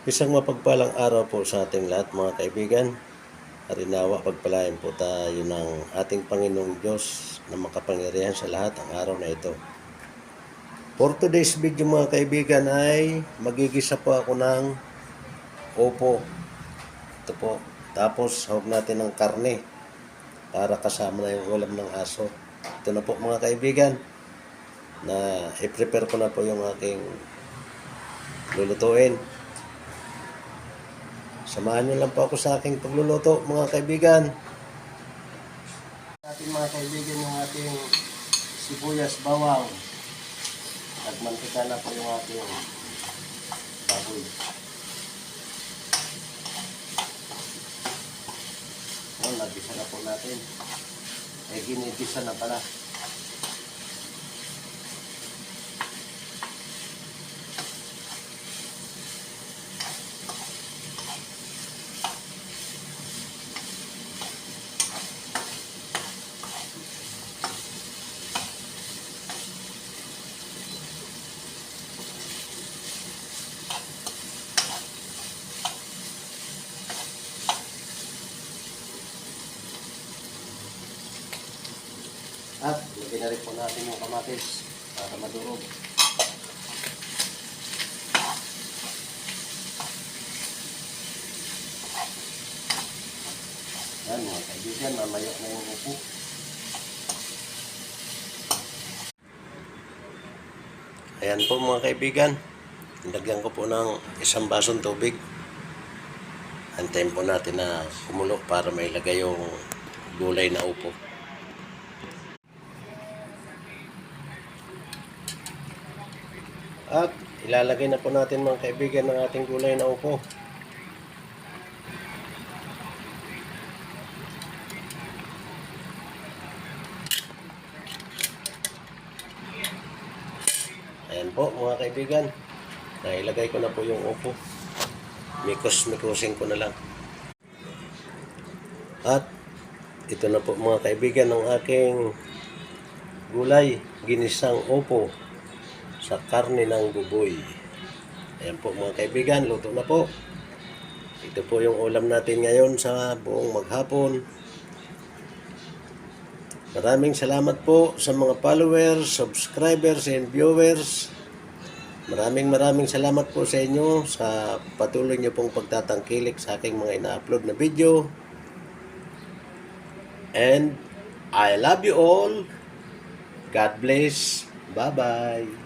Isang mapagpalang araw po sa ating lahat mga kaibigan. Harinawa pagpalain po tayo ng ating Panginoong Diyos na makapangyarihan sa lahat ang araw na ito. For today's video mga kaibigan ay magigisa po ako ng opo. Ito po. Tapos hawag natin ng karne para kasama na yung ulam ng aso. Ito na po mga kaibigan na i-prepare ko na po yung aking lulutuin. Samahan nyo lang po ako sa aking pagluluto mga kaibigan. Ating mga kaibigan yung ating sibuyas, bawang. Nagmantika na po yung ating baboy. Nagisa na po natin. Ginigisa na pala. At lagyan na rin po natin yung kamatis para madurog. Yan mga kaibigan, mamaya na yung upo. Ayan po mga kaibigan, nilagyan ko po ng isang basong tubig. Antayin po natin na kumulo para mailagay yung gulay na upo. At ilalagay na po natin mga kaibigan ng ating gulay na upo. Ayan po mga kaibigan. Nailagay ko na po yung upo. Mikos-mikosin ko na lang. At ito na po mga kaibigan ng aking gulay. Ginisang upo sa karne ng buboy. Ayan po mga kaibigan, luto na po. Ito po yung ulam natin ngayon sa buong maghapon. Maraming salamat po sa mga followers, subscribers, and viewers. Maraming salamat po sa inyo sa patuloy niyo pong pagtatangkilik sa aking mga ina-upload na video. And I love you all. God bless. Bye-bye.